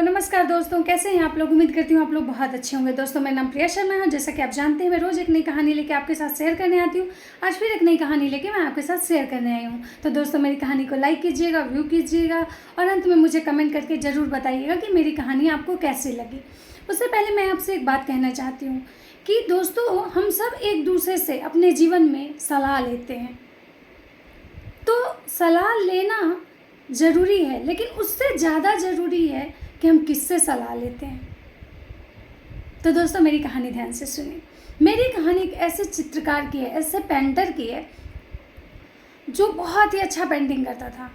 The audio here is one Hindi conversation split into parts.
नमस्कार दोस्तों, कैसे हैं आप लोग। उम्मीद करती हूँ आप लोग बहुत अच्छे होंगे। दोस्तों मेरा नाम प्रिया शर्मा है। जैसा कि आप जानते हैं मैं रोज़ एक नई कहानी लेके आपके साथ शेयर करने आती हूँ। आज फिर एक नई कहानी लेके मैं आपके साथ शेयर करने आई हूँ। तो दोस्तों मेरी कहानी को लाइक कीजिएगा, व्यू कीजिएगा और अंत में मुझे कमेंट करके ज़रूर बताइएगा कि मेरी कहानी आपको कैसी लगी। उससे पहले मैं आपसे एक बात कहना चाहती हूँ कि दोस्तों हम सब एक दूसरे से अपने जीवन में सलाह लेते हैं। तो सलाह लेना ज़रूरी है, लेकिन उससे ज़्यादा ज़रूरी है कि हम किससे सलाह लेते हैं। तो दोस्तों मेरी कहानी ध्यान से सुनिए। मेरी कहानी एक ऐसे चित्रकार की है, ऐसे पेंटर की है जो बहुत ही अच्छा पेंटिंग करता था।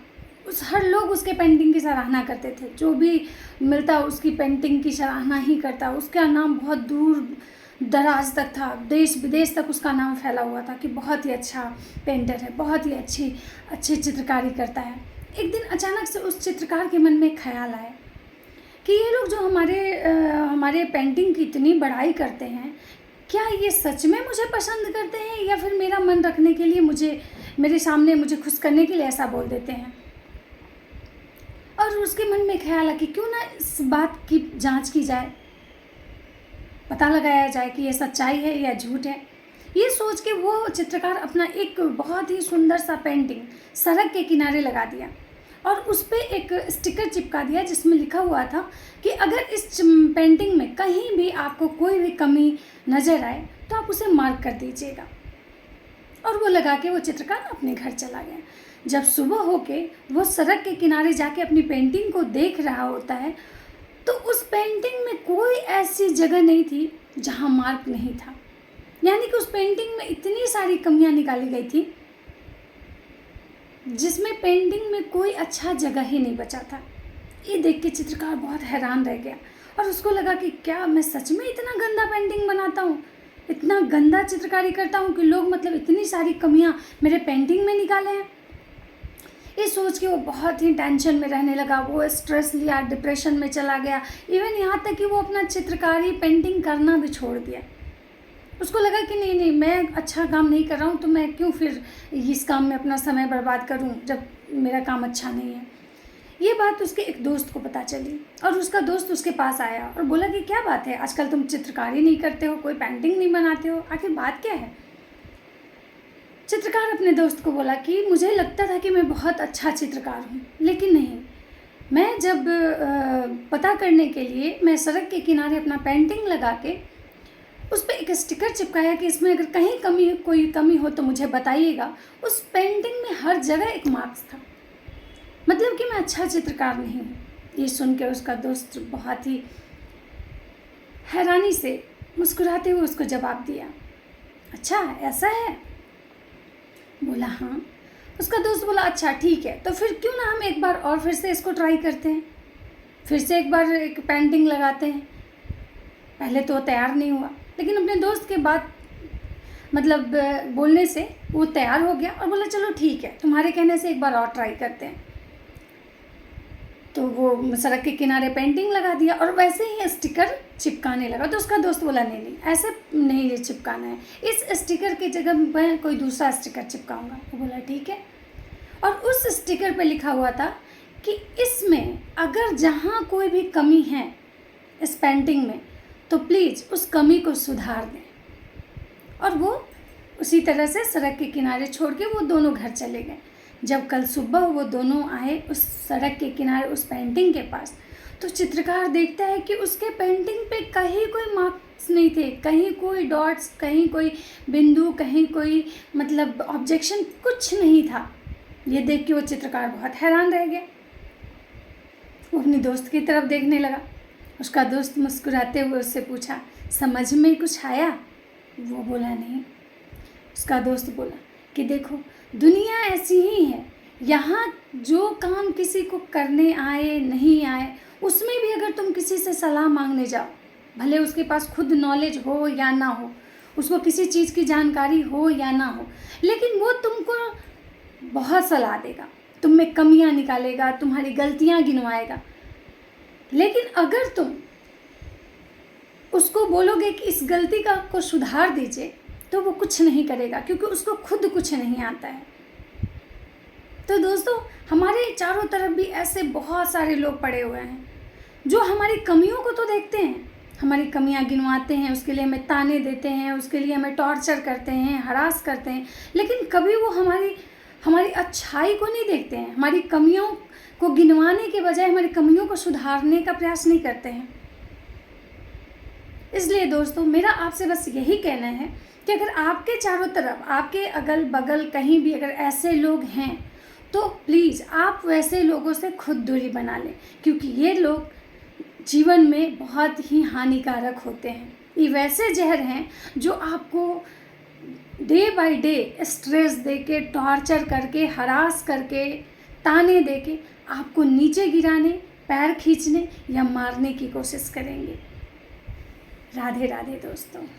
हर लोग उसके पेंटिंग की सराहना करते थे। जो भी मिलता उसकी पेंटिंग की सराहना ही करता। उसका नाम बहुत दूर दराज तक था, देश विदेश तक उसका नाम फैला हुआ था कि बहुत ही अच्छा पेंटर है, बहुत ही अच्छी चित्रकारी करता है। एक दिन अचानक से उस चित्रकार के मन में एक ख्याल आया कि ये लोग जो हमारे पेंटिंग की इतनी बड़ाई करते हैं, क्या ये सच में मुझे पसंद करते हैं या फिर मेरा मन रखने के लिए मेरे सामने मुझे खुश करने के लिए ऐसा बोल देते हैं। और उसके मन में ख्याल आया कि क्यों ना इस बात की जांच की जाए, पता लगाया जाए कि ये सच्चाई है या झूठ है। ये सोच के वो चित्रकार अपना एक बहुत ही सुंदर सा पेंटिंग सड़क के किनारे लगा दिया और उस पर एक स्टिकर चिपका दिया जिसमें लिखा हुआ था कि अगर इस पेंटिंग में कहीं भी आपको कोई भी कमी नज़र आए तो आप उसे मार्क कर दीजिएगा। और वो लगा के वो चित्रकार अपने घर चला गया। जब सुबह होके वो सड़क के किनारे जाके अपनी पेंटिंग को देख रहा होता है तो उस पेंटिंग में कोई ऐसी जगह नहीं थी जहाँ मार्क नहीं था। यानी कि उस पेंटिंग में इतनी सारी कमियां निकाली गई थी जिसमें पेंटिंग में कोई अच्छा जगह ही नहीं बचा था। ये देख के चित्रकार बहुत हैरान रह गया और उसको लगा कि क्या मैं सच में इतना गंदा पेंटिंग बनाता हूँ, इतना गंदा चित्रकारी करता हूँ कि लोग इतनी सारी कमियां मेरे पेंटिंग में निकाले हैं। ये सोच के वो बहुत ही टेंशन में रहने लगा। वो स्ट्रेस लिया, डिप्रेशन में चला गया। इवन यहाँ तक कि वो अपना चित्रकारी पेंटिंग करना भी छोड़ दिया। उसको लगा कि नहीं मैं अच्छा काम नहीं कर रहा हूँ तो मैं क्यों फिर इस काम में अपना समय बर्बाद करूँ जब मेरा काम अच्छा नहीं है। ये बात उसके एक दोस्त को पता चली और उसका दोस्त उसके पास आया और बोला कि क्या बात है, आजकल तुम चित्रकारी नहीं करते हो, कोई पेंटिंग नहीं बनाते हो, आखिर बात क्या है। चित्रकार अपने दोस्त को बोला कि मुझे लगता था कि मैं बहुत अच्छा चित्रकार हूँ, लेकिन नहीं। मैं जब पता करने के लिए मैं सड़क के किनारे अपना पेंटिंग लगा के उस पर एक स्टिकर चिपकाया कि इसमें अगर कहीं कोई कमी हो तो मुझे बताइएगा, उस पेंटिंग में हर जगह एक मार्क्स था। मतलब कि मैं अच्छा चित्रकार नहीं हूँ। ये सुन के उसका दोस्त बहुत ही हैरानी से मुस्कुराते हुए उसको जवाब दिया, अच्छा ऐसा है। बोला हाँ। उसका दोस्त बोला अच्छा ठीक है, तो फिर क्यों ना हम एक बार और फिर से इसको ट्राई करते हैं, फिर से एक बार एक पेंटिंग लगाते हैं। पहले तो तैयार नहीं हुआ, लेकिन अपने दोस्त के बात बोलने से वो तैयार हो गया और बोला चलो ठीक है, तुम्हारे कहने से एक बार और ट्राई करते हैं। तो वो सड़क के किनारे पेंटिंग लगा दिया और वैसे ही स्टिकर चिपकाने लगा। तो उसका दोस्त बोला नहीं ऐसे नहीं चिपकाना है, इस स्टिकर की जगह मैं कोई दूसरा स्टिकर चिपकाऊंगा। वो बोला ठीक है। और उस स्टिकर पे लिखा हुआ था कि इसमें अगर जहाँ कोई भी कमी है इस पेंटिंग में तो प्लीज़ उस कमी को सुधार दें। और वो उसी तरह से सड़क के किनारे छोड़ के वो दोनों घर चले गए। जब कल सुबह वो दोनों आए उस सड़क के किनारे उस पेंटिंग के पास, तो चित्रकार देखता है कि उसके पेंटिंग पे कहीं कोई मार्क्स नहीं थे, कहीं कोई डॉट्स, कहीं कोई बिंदु, कहीं कोई ऑब्जेक्शन, कुछ नहीं था। ये देख के वो चित्रकार बहुत हैरान रह गया। वो अपने दोस्त की तरफ देखने लगा। उसका दोस्त मुस्कुराते हुए उससे पूछा, समझ में कुछ आया? वो बोला नहीं। उसका दोस्त बोला कि देखो दुनिया ऐसी ही है, यहाँ जो काम किसी को करने आए नहीं आए उसमें भी अगर तुम किसी से सलाह मांगने जाओ, भले उसके पास खुद नॉलेज हो या ना हो, उसको किसी चीज़ की जानकारी हो या ना हो, लेकिन वो तुमको बहुत सलाह देगा, तुम में कमियाँ निकालेगा, तुम्हारी गलतियाँ गिनवाएगा। लेकिन अगर तुम उसको बोलोगे कि इस गलती को सुधार दीजिए तो वो कुछ नहीं करेगा, क्योंकि उसको खुद कुछ नहीं आता है। तो दोस्तों हमारे चारों तरफ भी ऐसे बहुत सारे लोग पड़े हुए हैं जो हमारी कमियों को तो देखते हैं, हमारी कमियां गिनवाते हैं, उसके लिए हमें ताने देते हैं, उसके लिए हमें टॉर्चर करते हैं, हरास करते हैं, लेकिन कभी वो हमारी अच्छाई को नहीं देखते हैं। हमारी कमियों को गिनवाने के बजाय हमारी कमियों को सुधारने का प्रयास नहीं करते हैं। इसलिए दोस्तों, मेरा आपसे बस यही कहना है कि अगर आपके चारों तरफ, आपके अगल बगल कहीं भी अगर ऐसे लोग हैं, तो प्लीज़ आप वैसे लोगों से खुद दूरी बना लें, क्योंकि ये लोग जीवन में बहुत ही हानिकारक होते हैं। ये वैसे जहर हैं जो आपको डे बाय डे स्ट्रेस देके, टॉर्चर करके, हरास करके, ताने देके आपको नीचे गिराने, पैर खींचने या मारने की कोशिश करेंगे। राधे राधे दोस्तों।